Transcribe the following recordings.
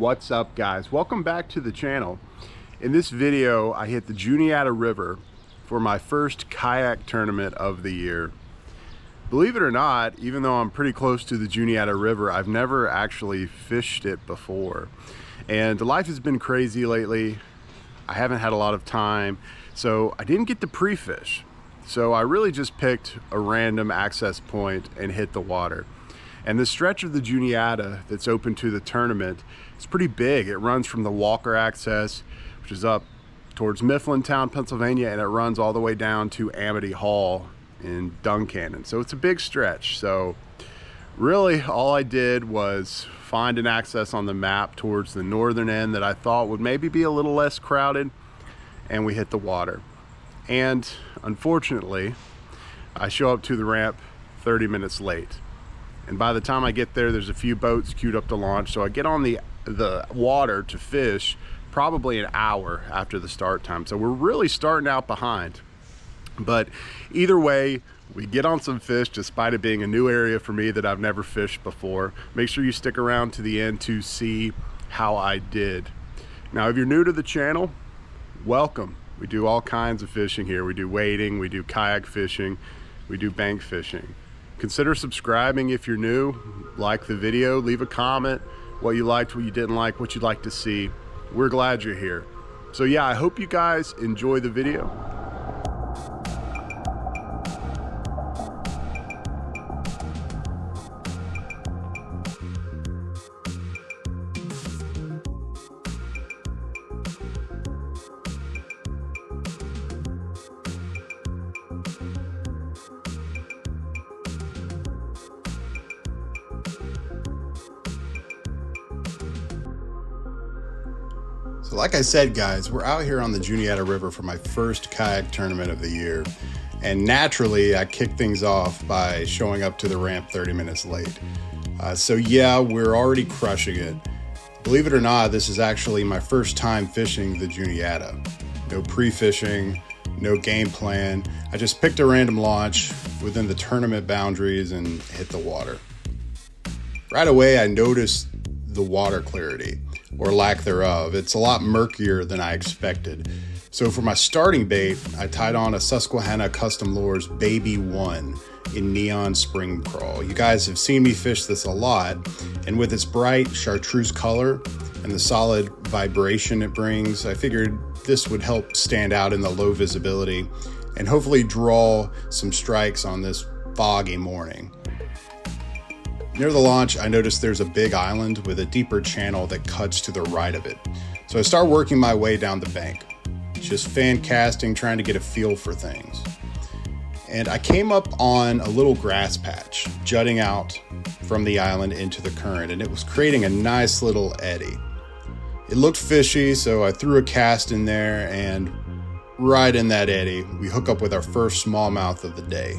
What's up, guys? Welcome back to the channel. In this video I hit the Juniata River for my first kayak tournament of the year. Believe it or not, even though I'm pretty close to the Juniata River, I've never actually fished it before. And life has been crazy lately. I haven't had a lot of time, so I didn't get to pre-fish. So I really just picked a random access point and hit the water. And the stretch of the Juniata that's open to the tournament is pretty big. It runs from the Walker access, which is up towards Mifflintown, Pennsylvania, and it runs all the way down to Amity Hall in Duncannon. So it's a big stretch. So really all I did was find an access on the map towards the northern end that I thought would maybe be a little less crowded, and we hit the water. And unfortunately, I show up to the ramp 30 minutes late. And by the time I get there, there's a few boats queued up to launch. So I get on the water to fish probably an hour after the start time. So we're really starting out behind. But either way, we get on some fish despite it being a new area for me that I've never fished before. Make sure you stick around to the end to see how I did. Now, if you're new to the channel, welcome. We do all kinds of fishing here. We do wading, we do kayak fishing, we do bank fishing. Consider subscribing if you're new. Like the video, leave a comment, what you liked, what you didn't like, what you'd like to see. We're glad you're here. So yeah, I hope you guys enjoy the video. So like I said, guys, we're out here on the Juniata River for my first kayak tournament of the year. And naturally, I kicked things off by showing up to the ramp 30 minutes late. So yeah, we're already crushing it. Believe it or not, this is actually my first time fishing the Juniata. No pre-fishing, no game plan. I just picked a random launch within the tournament boundaries and hit the water. Right away, I noticed the water clarity, or lack thereof. It's a lot murkier than I expected. So for my starting bait, I tied on a Susquehanna Custom Lures Baby 1 in neon spring crawl. You guys have seen me fish this a lot, and with its bright chartreuse color and the solid vibration it brings, I figured this would help stand out in the low visibility and hopefully draw some strikes on this foggy morning. Near the launch, I noticed there's a big island with a deeper channel that cuts to the right of it. So I start working my way down the bank, just fan casting, trying to get a feel for things. And I came up on a little grass patch jutting out from the island into the current, and it was creating a nice little eddy. It looked fishy, so I threw a cast in there, and right in that eddy, we hook up with our first smallmouth of the day.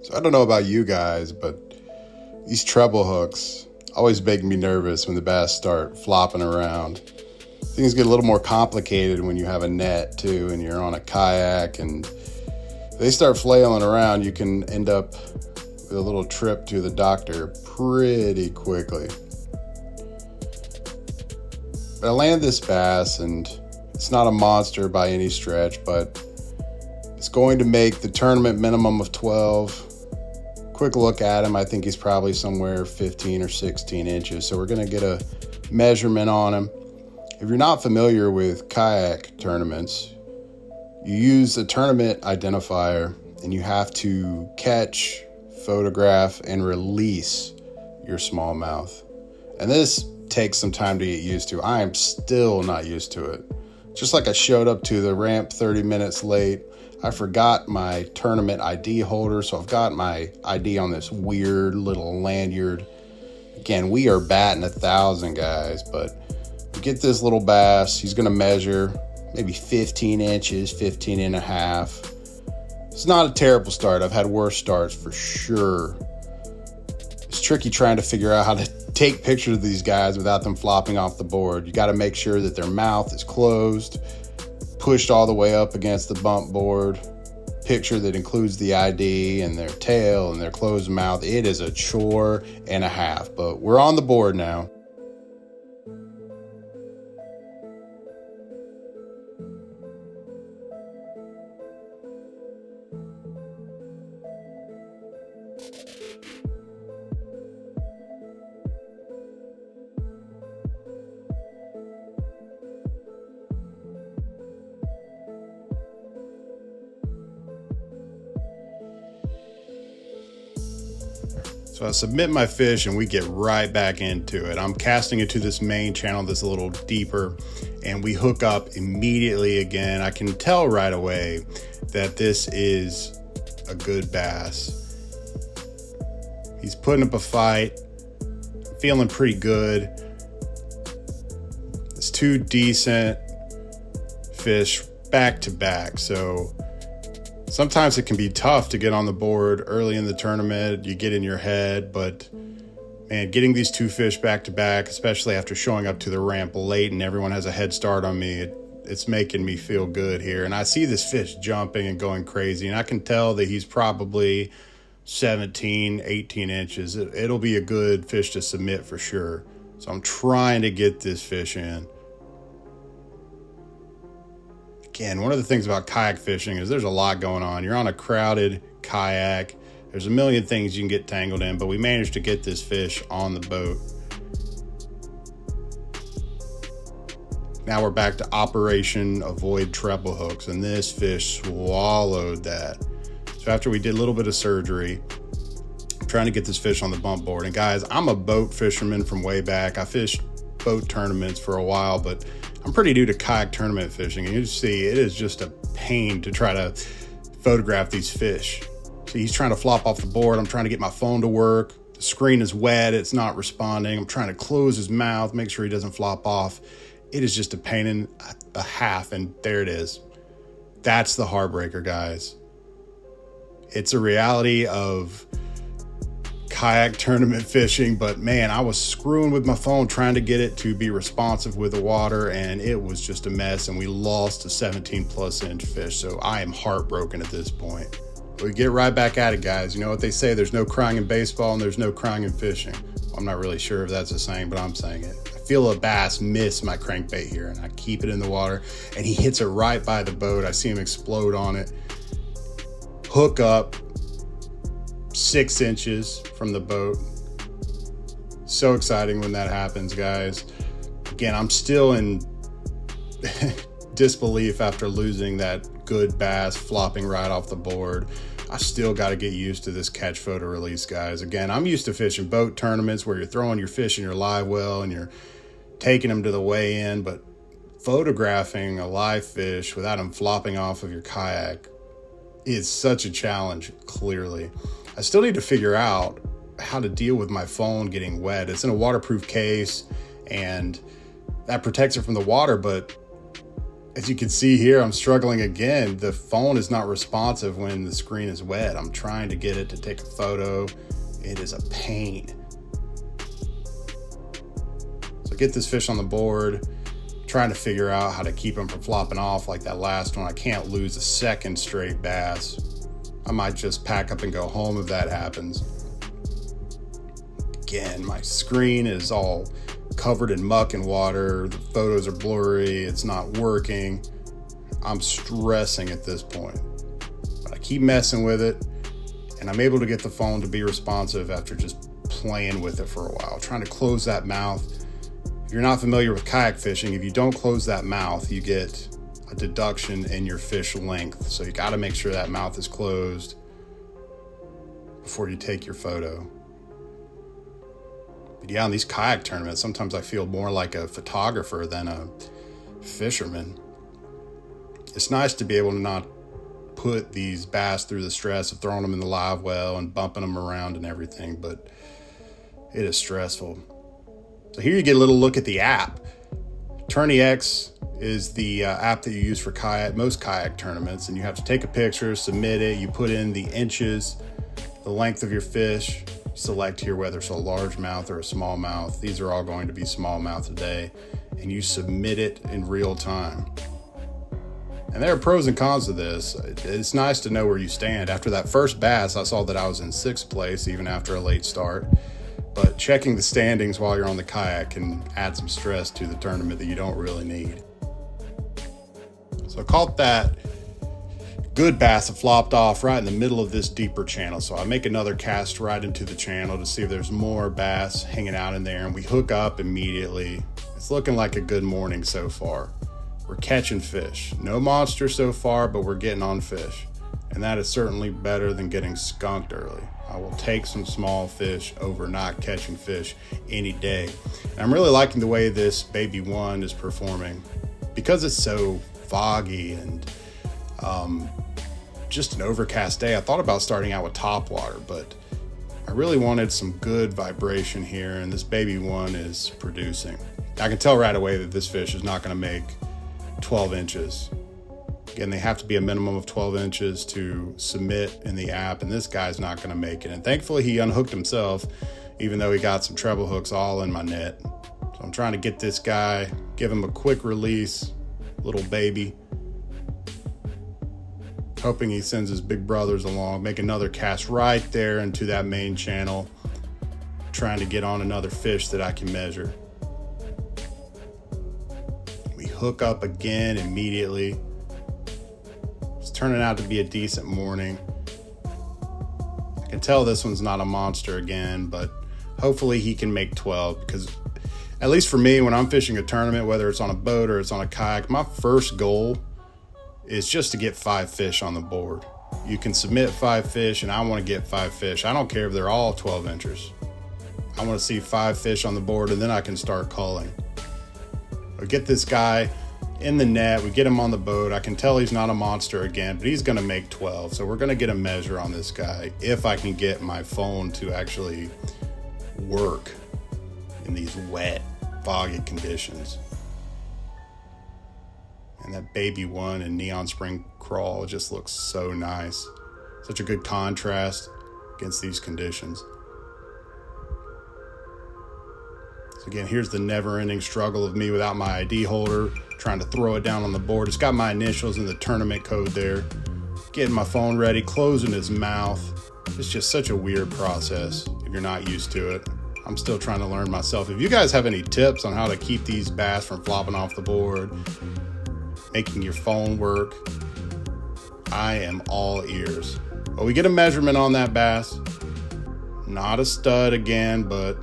So I don't know about you guys, but these treble hooks always make me nervous when the bass start flopping around. Things get a little more complicated when you have a net too, and you're on a kayak, and if they start flailing around, you can end up with a little trip to the doctor pretty quickly. But I land this bass, and it's not a monster by any stretch, but it's going to make the tournament minimum of 12. Quick look at him, I think he's probably somewhere 15 or 16 inches. So we're gonna get a measurement on him. If you're not familiar with kayak tournaments, you use a tournament identifier and you have to catch, photograph, and release your smallmouth. And this takes some time to get used to. I am still not used to it. Just like I showed up to the ramp 30 minutes late, I forgot my tournament ID holder, so I've got my ID on this weird little lanyard. Again, we are batting 1,000, guys, but we get this little bass. He's gonna measure maybe 15 inches, 15 and a half. It's not a terrible start. I've had worse starts for sure. It's tricky trying to figure out how to take pictures of these guys without them flopping off the board. You got to make sure that their mouth is closed, pushed all the way up against the bump board, picture that includes the ID and their tail and their closed mouth. It is a chore and a half, but we're on the board now. So I submit my fish and we get right back into it. I'm casting it to this main channel that's a little deeper, and we hook up immediately again. I can tell right away that this is a good bass. He's putting up a fight, feeling pretty good. It's two decent fish back to back. So sometimes it can be tough to get on the board early in the tournament. You get in your head, but man, getting these two fish back to back, especially after showing up to the ramp late and everyone has a head start on me, it's making me feel good here. And I see this fish jumping and going crazy, and I can tell that he's probably 17, 18 inches. It'll be a good fish to submit for sure. So I'm trying to get this fish in. Again, one of the things about kayak fishing is there's a lot going on. You're on a crowded kayak. There's a million things you can get tangled in, but we managed to get this fish on the boat. Now we're back to Operation Avoid Treble Hooks, and this fish swallowed that. So after we did a little bit of surgery, I'm trying to get this fish on the bump board. And guys, I'm a boat fisherman from way back. I fished boat tournaments for a while, but I'm pretty new to kayak tournament fishing, and you see it is just a pain to try to photograph these fish. See, he's trying to flop off the board. I'm trying to get my phone to work. The screen is wet. It's not responding. I'm trying to close his mouth, make sure he doesn't flop off. It is just a pain in a half, and there it is. That's the heartbreaker, guys. It's a reality of kayak tournament fishing, but man, I was screwing with my phone trying to get it to be responsive with the water, and it was just a mess, and we lost a 17+ inch fish. So I am heartbroken at this point. We get right back at it, guys. You know what they say, there's no crying in baseball and there's no crying in fishing. I'm not really sure if that's a saying, but I'm saying it. I feel a bass miss my crankbait here, and I keep it in the water, and he hits it right by the boat. I see him explode on it. Hook up 6 inches from the boat. So exciting when that happens, guys. Again, I'm still in disbelief after losing that good bass flopping right off the board. I still got to get used to this catch photo release, guys. Again, I'm used to fishing boat tournaments where you're throwing your fish in your live well and you're taking them to the weigh in, but photographing a live fish without them flopping off of your kayak is such a challenge, clearly. I still need to figure out how to deal with my phone getting wet. It's in a waterproof case, and that protects it from the water, but as you can see here, I'm struggling again. The phone is not responsive when the screen is wet. I'm trying to get it to take a photo. It is a pain. So get this fish on the board, trying to figure out how to keep him from flopping off like that last one. I can't lose a second straight bass. I might just pack up and go home if that happens. Again, my screen is all covered in muck and water. The photos are blurry. It's not working. I'm stressing at this point, but I keep messing with it, and I'm able to get the phone to be responsive after just playing with it for a while, trying to close that mouth. If you're not familiar with kayak fishing, if you don't close that mouth, you get a deduction in your fish length. So you got to make sure that mouth is closed before you take your photo. But yeah, in these kayak tournaments, sometimes I feel more like a photographer than a fisherman. It's nice to be able to not put these bass through the stress of throwing them in the live well and bumping them around and everything, but it is stressful. So here you get a little look at the app. Tourney X is the app that you use for most kayak tournaments, and you have to take a picture, submit it, you put in the inches the length of your fish. Select here whether it's a largemouth or a smallmouth. These are all going to be smallmouth today, and you submit it in real time. And there are pros and cons to this. It's nice to know where you stand. After that first bass, I saw that I was in 6th place even after a late start. But checking the standings while you're on the kayak can add some stress to the tournament that you don't really need. So I caught that good bass that flopped off right in the middle of this deeper channel. So I make another cast right into the channel to see if there's more bass hanging out in there, and we hook up immediately. It's looking like a good morning so far. We're catching fish. No monster so far, but we're getting on fish. And that is certainly better than getting skunked early. I will take some small fish over not catching fish any day. And I'm really liking the way this baby one is performing. Because it's so foggy and just an overcast day, I thought about starting out with top water, but I really wanted some good vibration here, and this baby one is producing. I can tell right away that this fish is not going to make 12 inches. Again, they have to be a minimum of 12 inches to submit in the app, and this guy's not going to make it. And thankfully he unhooked himself, even though he got some treble hooks all in my net. So I'm trying to get this guy, give him a quick release, little baby. Hoping he sends his big brothers along. Make another cast right there into that main channel, trying to get on another fish that I can measure. We hook up again immediately. It's turning out to be a decent morning. I can tell this one's not a monster again, but hopefully he can make 12, because at least for me, when I'm fishing a tournament, whether it's on a boat or it's on a kayak, my first goal is just to get 5 fish on the board. You can submit 5 fish, and I want to get 5 fish. I don't care if they're all 12 inches. I want to see 5 fish on the board, and then I can start culling. We get this guy in the net, we get him on the boat. I can tell he's not a monster again, but he's going to make 12. So we're going to get a measure on this guy if I can get my phone to actually work in these wet, foggy conditions. And that baby one in neon spring crawl just looks so nice. Such a good contrast against these conditions. So again, here's the never-ending struggle of me without my ID holder, trying to throw it down on the board. It's got my initials and the tournament code there. Getting my phone ready, closing his mouth. It's just such a weird process if you're not used to it. I'm still trying to learn myself. If you guys have any tips on how to keep these bass from flopping off the board, making your phone work, I am all ears. Well, we get a measurement on that bass. Not a stud again, but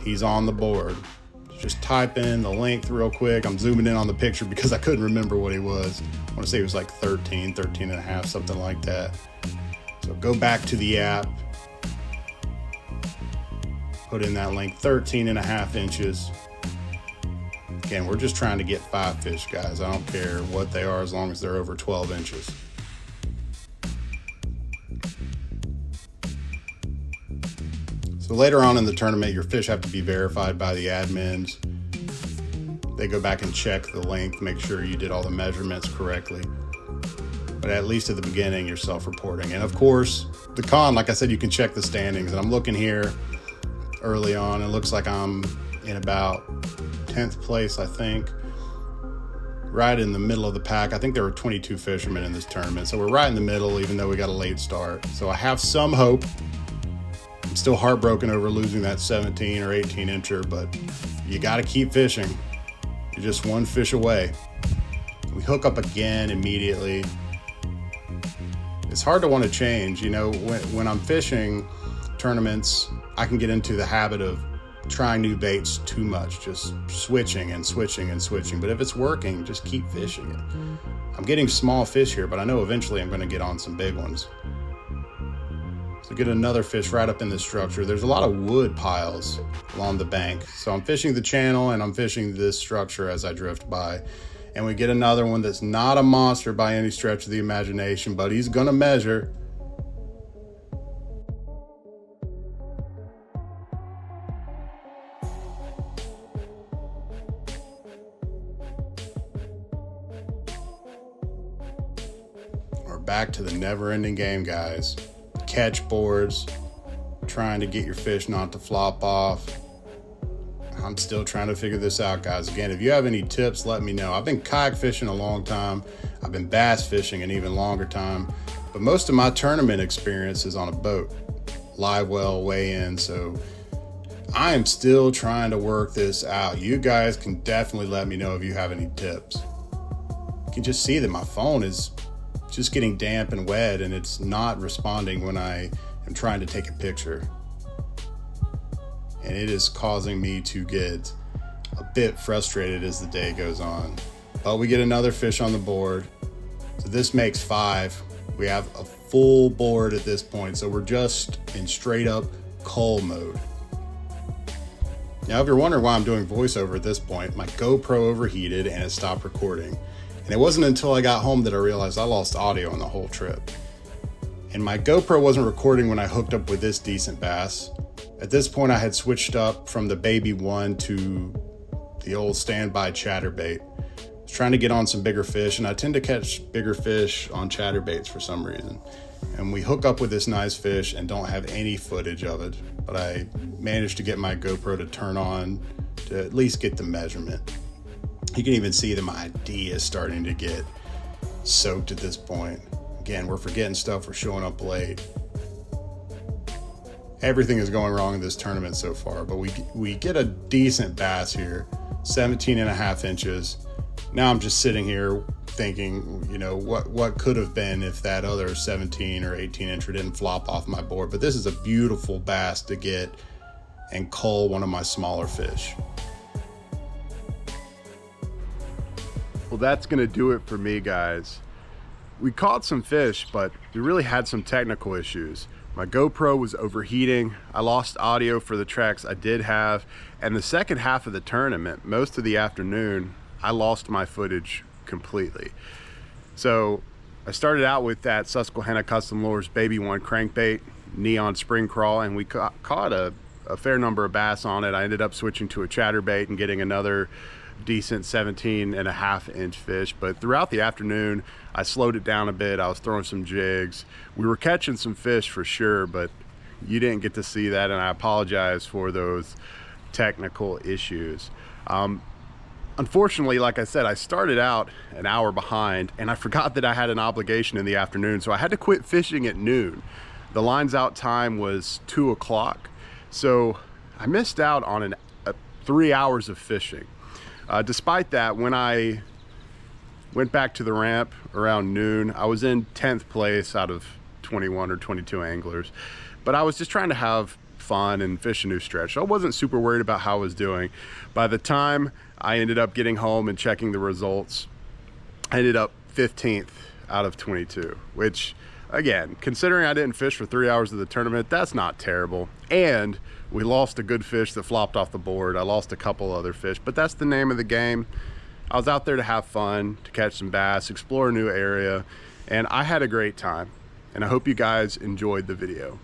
he's on the board. Just type in the length real quick. I'm zooming in on the picture because I couldn't remember what he was. I want to say he was like 13 and a half, something like that. So go back to the app, put in that length, 13 and a half inches. Again, we're just trying to get 5 fish, guys. I don't care what they are as long as they're over 12 inches. So later on in the tournament, your fish have to be verified by the admins. They go back and check the length, make sure you did all the measurements correctly. But at least at the beginning, you're self-reporting. And of course, the con, like I said, you can check the standings. And I'm looking here early on. It looks like I'm in about 10th place, I think. Right in the middle of the pack. I think there were 22 fishermen in this tournament. So we're right in the middle, even though we got a late start. So I have some hope. I'm still heartbroken over losing that 17 or 18 incher, but you got to keep fishing. You're just one fish away. We hook up again immediately. It's hard to want to change. You know, when I'm fishing tournaments, I can get into the habit of trying new baits too much, just switching and switching and switching. But if it's working, just keep fishing it. I'm getting small fish here, but I know eventually I'm going to get on some big ones. So get another fish right up in this structure. There's a lot of wood piles along the bank. So I'm fishing the channel and I'm fishing this structure as I drift by. And we get another one that's not a monster by any stretch of the imagination, but he's gonna measure. We're back to the never-ending game, guys. catch boards, trying to get your fish not to flop off. I'm still trying to figure this out, guys. Again, if you have any tips, let me know. I've been kayak fishing a long time. I've been bass fishing an even longer time, but most of my tournament experience is on a boat, live well, weigh in. So I am still trying to work this out. You guys can definitely let me know if you have any tips. You can just see that my phone is just getting damp and wet, and it's not responding when I am trying to take a picture. And it is causing me to get a bit frustrated as the day goes on. But we get another fish on the board. So this makes 5. We have a full board at this point. So we're just in straight up cull mode. Now, if you're wondering why I'm doing voiceover at this point, my GoPro overheated and it stopped recording. And it wasn't until I got home that I realized I lost audio on the whole trip. And my GoPro wasn't recording when I hooked up with this decent bass. At this point, I had switched up from the baby one to the old standby chatterbait. I was trying to get on some bigger fish, and I tend to catch bigger fish on chatterbaits for some reason. And we hook up with this nice fish and don't have any footage of it, but I managed to get my GoPro to turn on to at least get the measurement. You can even see that my ID is starting to get soaked at this point. Again, we're forgetting stuff, we're showing up late. Everything is going wrong in this tournament so far, but we get a decent bass here, 17.5 inches. Now I'm just sitting here thinking, you know, what could have been if that other 17 or 18 incher didn't flop off my board. But this is a beautiful bass to get and cull one of my smaller fish. Well, that's gonna do it for me, guys. We caught some fish, but we really had some technical issues. My GoPro was overheating. I lost audio for the tracks I did have. And the second half of the tournament, most of the afternoon, I lost my footage completely. So I started out with that Susquehanna Custom Lures Baby One crankbait, neon spring crawl, and we caught a fair number of bass on it. I ended up switching to a chatterbait and getting another decent 17.5 inch fish. But throughout the afternoon, I slowed it down a bit. I was throwing some jigs. We were catching some fish for sure, but you didn't get to see that, and I apologize for those technical issues. Unfortunately, like I said, I started out an hour behind, and I forgot that I had an obligation in the afternoon, so I had to quit fishing at noon. The lines out time was 2 o'clock, so I missed out on 3 hours of fishing. Despite that, when I went back to the ramp around noon, I was in 10th place out of 21 or 22 anglers, but I was just trying to have fun and fish a new stretch. So I wasn't super worried about how I was doing. By the time I ended up getting home and checking the results, I ended up 15th out of 22, which again, considering I didn't fish for 3 hours of the tournament, that's not terrible. And we lost a good fish that flopped off the board. I lost a couple other fish, but that's the name of the game. I was out there to have fun, to catch some bass, explore a new area, and I had a great time. And I hope you guys enjoyed the video.